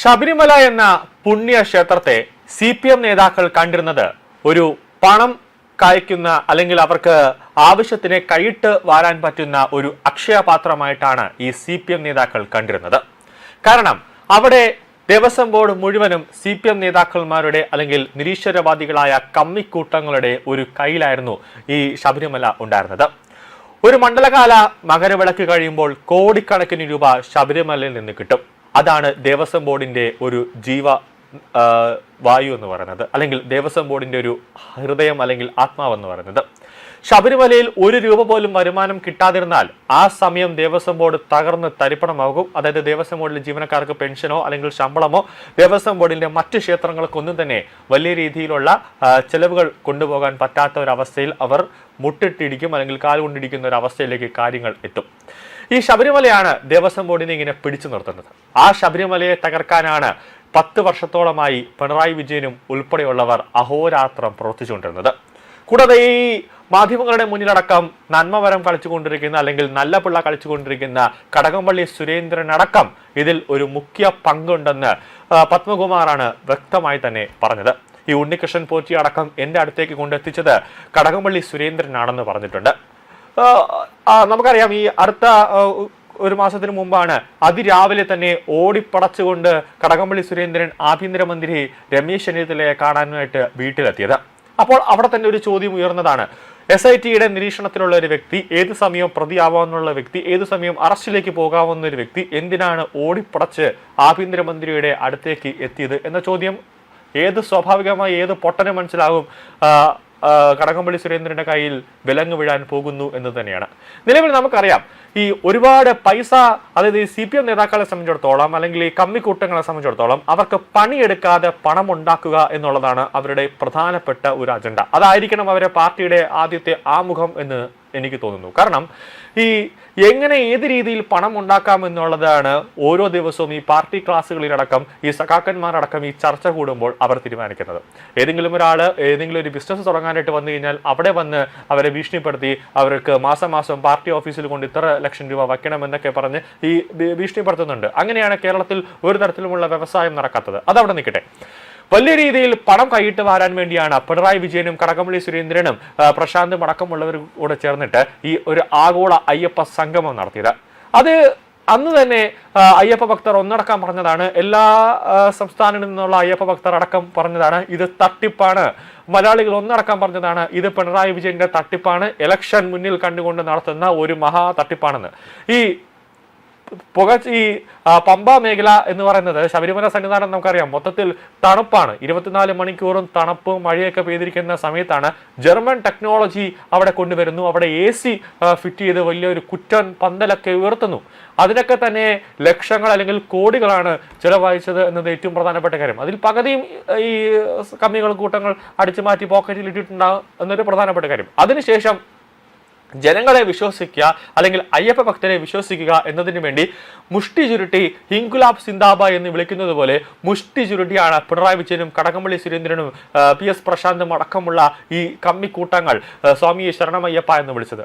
ശബരിമല എന്ന പുണ്യക്ഷേത്രത്തെ CPM നേതാക്കൾ കണ്ടിരുന്നത് ഒരു പണം കായ്ക്കുന്ന അല്ലെങ്കിൽ അവർക്ക് ആവശ്യത്തിന് കൈയിട്ട് വാരാൻ പറ്റുന്ന ഒരു അക്ഷയപാത്രമായിട്ടാണ് ഈ CPM നേതാക്കൾ കണ്ടിരുന്നത്. കാരണം അവിടെ ദേവസ്വം ബോർഡ് മുഴുവനും CPM നേതാക്കന്മാരുടെ അല്ലെങ്കിൽ നിരീശ്വരവാദികളായ കമ്മിക്കൂട്ടങ്ങളുടെ ഒരു കയ്യിലായിരുന്നു ഈ ശബരിമല ഉണ്ടായിരുന്നത്. ഒരു മണ്ഡലകാല മകരവിളക്ക് കഴിയുമ്പോൾ കോടിക്കണക്കിന് രൂപ ശബരിമലയിൽ നിന്ന് കിട്ടും. അതാണ് ദേവസ്വം ബോർഡിന്റെ ഒരു വായു എന്ന് പറയുന്നത്, അല്ലെങ്കിൽ ദേവസ്വം ബോർഡിന്റെ ഒരു ഹൃദയം അല്ലെങ്കിൽ ആത്മാവെന്ന് പറയുന്നത്. ശബരിമലയിൽ ഒരു രൂപ പോലും വരുമാനം കിട്ടാതിരുന്നാൽ ആ സമയം ദേവസ്വം ബോർഡ് തകർന്ന് തരിപ്പണമാകും. അതായത് ദേവസ്വം ബോർഡിലെ ജീവനക്കാർക്ക് പെൻഷനോ അല്ലെങ്കിൽ ശമ്പളമോ ദേവസ്വം ബോർഡിന്റെ മറ്റ് ക്ഷേത്രങ്ങൾക്കൊന്നും തന്നെ വലിയ രീതിയിലുള്ള ചെലവുകൾ കൊണ്ടുപോകാൻ പറ്റാത്ത ഒരവസ്ഥയിൽ അവർ മുട്ടിട്ടിടിക്കും അല്ലെങ്കിൽ കാലുകൊണ്ടിരിക്കുന്ന ഒരു അവസ്ഥയിലേക്ക് കാര്യങ്ങൾ എത്തും. ഈ ശബരിമലയാണ് ദേവസ്വം ബോർഡിനെ ഇങ്ങനെ പിടിച്ചു നിർത്തുന്നത്. ആ ശബരിമലയെ തകർക്കാനാണ് 10 വർഷത്തോളമായി പിണറായി വിജയനും ഉൾപ്പെടെയുള്ളവർ അഹോരാത്രം പ്രവർത്തിച്ചുകൊണ്ടിരുന്നത്. കൂടാതെ ഈ മാധ്യമങ്ങളുടെ മുന്നിലടക്കം നന്മവരം കളിച്ചുകൊണ്ടിരിക്കുന്ന അല്ലെങ്കിൽ നല്ല പിള്ള കളിച്ചുകൊണ്ടിരിക്കുന്ന കടകംപള്ളി സുരേന്ദ്രൻ അടക്കം ഇതിൽ ഒരു മുഖ്യ പങ്കുണ്ടെന്ന് പത്മകുമാറാണ് വ്യക്തമായി തന്നെ പറഞ്ഞത്. ഈ ഉണ്ണികൃഷ്ണൻ പോറ്റി അടക്കം എൻ്റെ അടുത്തേക്ക് കൊണ്ടെത്തിച്ചത് കടകംപള്ളി സുരേന്ദ്രനാണെന്ന് പറഞ്ഞിട്ടുണ്ട്. നമുക്കറിയാം, ഈ അടുത്ത ഒരു മാസത്തിന് മുമ്പാണ് അതിരാവിലെ തന്നെ ഓടിപ്പടച്ചുകൊണ്ട് കടകംപള്ളി സുരേന്ദ്രൻ ആഭ്യന്തരമന്ത്രി രമേശ് ചെന്നിത്തലയെ കാണാനായിട്ട് വീട്ടിലെത്തിയത്. അപ്പോൾ അവിടെ തന്നെ ഒരു ചോദ്യം ഉയർന്നതാണ്. SITയുടെ നിരീക്ഷണത്തിലുള്ള ഒരു വ്യക്തി, ഏത് സമയം പ്രതിയാവാവുന്ന വ്യക്തി, ഏത് സമയം അറസ്റ്റിലേക്ക് പോകാവുന്ന ഒരു വ്യക്തി എന്തിനാണ് ഓടിപ്പടച്ച് ആഭ്യന്തരമന്ത്രിയുടെ അടുത്തേക്ക് എത്തിയത് എന്ന ചോദ്യം സ്വാഭാവികമായി ഏത് പൊട്ടനെ മനസ്സിലാകും കടകംപള്ളി സുരേന്ദ്രന്റെ കയ്യിൽ വിലങ്ങ് വീഴാൻ പോകുന്നു എന്ന് തന്നെയാണ്. നിലവിൽ നമുക്കറിയാം, ഈ ഒരുപാട് പൈസ, അതായത് ഈ CPM നേതാക്കളെ സംബന്ധിച്ചിടത്തോളം അല്ലെങ്കിൽ ഈ കമ്മിക്കൂട്ടങ്ങളെ സംബന്ധിച്ചിടത്തോളം അവർക്ക് പണിയെടുക്കാതെ പണം ഉണ്ടാക്കുക എന്നുള്ളതാണ് അവരുടെ പ്രധാനപ്പെട്ട ഒരു അജണ്ട. അതായിരിക്കണം അവരെ പാർട്ടിയുടെ ആദ്യത്തെ ആമുഖം എന്ന് എനിക്ക് തോന്നുന്നു. കാരണം ഈ എങ്ങനെ ഏത് രീതിയിൽ പണം ഉണ്ടാക്കാം എന്നുള്ളതാണ് ഓരോ ദിവസവും ഈ പാർട്ടി ക്ലാസ്സുകളിലടക്കം ഈ സഖാക്കന്മാരടക്കം ഈ ചർച്ച കൂടുമ്പോൾ അവർ തീരുമാനിക്കുന്നത്. ഏതെങ്കിലും ഒരാൾ ഏതെങ്കിലും ഒരു ബിസിനസ് തുടങ്ങാനായിട്ട് വന്നു കഴിഞ്ഞാൽ അവിടെ വന്ന് അവരെ ഭീഷണിപ്പെടുത്തി അവർക്ക് മാസം പാർട്ടി ഓഫീസിൽ കൊണ്ട് ഇത്ര ലക്ഷം രൂപ വയ്ക്കണമെന്നൊക്കെ പറഞ്ഞ് ഈ ഭീഷണിപ്പെടുത്തുന്നുണ്ട്. അങ്ങനെയാണ് കേരളത്തിൽ ഒരു തരത്തിലുമുള്ള വ്യവസായം നടക്കാത്തത്. അതവിടെ നിൽക്കട്ടെ. വലിയ രീതിയിൽ പണം കൈയിട്ട് വാരാൻ വേണ്ടിയാണ് പിണറായി വിജയനും കടകംപള്ളി സുരേന്ദ്രനും പ്രശാന്തും അടക്കമുള്ളവരും കൂടെ ചേർന്നിട്ട് ഈ ഒരു ആഗോള അയ്യപ്പ സംഗമം നടത്തിയത്. അത് അന്ന് തന്നെ അയ്യപ്പ ഭക്തർ ഒന്നടക്കം പറഞ്ഞതാണ്, എല്ലാ സംസ്ഥാനങ്ങളിൽ നിന്നുള്ള അയ്യപ്പ ഭക്തർ അടക്കം പറഞ്ഞതാണ് ഇത് തട്ടിപ്പാണ്. മലയാളികൾ ഒന്നടക്കം പറഞ്ഞതാണ് ഇത് പിണറായി വിജയന്റെ തട്ടിപ്പാണ്, ഇലക്ഷൻ മുന്നിൽ കണ്ടുകൊണ്ട് നടത്തുന്ന ഒരു മഹാ തട്ടിപ്പാണെന്ന്. ഈ പമ്പ മേഖല എന്ന് പറയുന്നത് ശബരിമല സന്നിധാനം നമുക്കറിയാം മൊത്തത്തിൽ തണുപ്പാണ്. 24 മണിക്കൂറും തണുപ്പും മഴയൊക്കെ പെയ്തിരിക്കുന്ന സമയത്താണ് ജർമ്മൻ ടെക്നോളജി അവിടെ കൊണ്ടുവരുന്നു. അവിടെ AC ഫിറ്റ് ചെയ്ത് വലിയൊരു കുറ്റൻ പന്തലൊക്കെ ഉയർത്തുന്നു. അതിനൊക്കെ തന്നെ ലക്ഷങ്ങൾ അല്ലെങ്കിൽ കോടികളാണ് ചിലവഴിച്ചത് എന്നത് ഏറ്റവും പ്രധാനപ്പെട്ട കാര്യം. അതിൽ പകുതിയും ഈ കമ്മികൾ കൂട്ടങ്ങൾ അടിച്ചു മാറ്റി പോക്കറ്റിൽ ഇട്ടിട്ടുണ്ടാകും എന്നൊരു പ്രധാനപ്പെട്ട കാര്യം. അതിനുശേഷം ജനങ്ങളെ വിശ്വസിക്കുക അല്ലെങ്കിൽ അയ്യപ്പ ഭക്തരെ വിശ്വസിക്കുക എന്നതിന് വേണ്ടി മുഷ്ടി ചുരുട്ടി ഇൻകുലാബ് സിന്ദാബ എന്ന് വിളിക്കുന്നത് പോലെ മുഷ്ടി ചുരുട്ടിയാണ് പിണറായി വിജയനും കടകംപള്ളി സുരേന്ദ്രനും PS പ്രശാന്തും അടക്കമുള്ള ഈ കമ്മിക്കൂട്ടങ്ങൾ സ്വാമിയെ ശരണമയ്യപ്പ എന്ന് വിളിച്ചത്.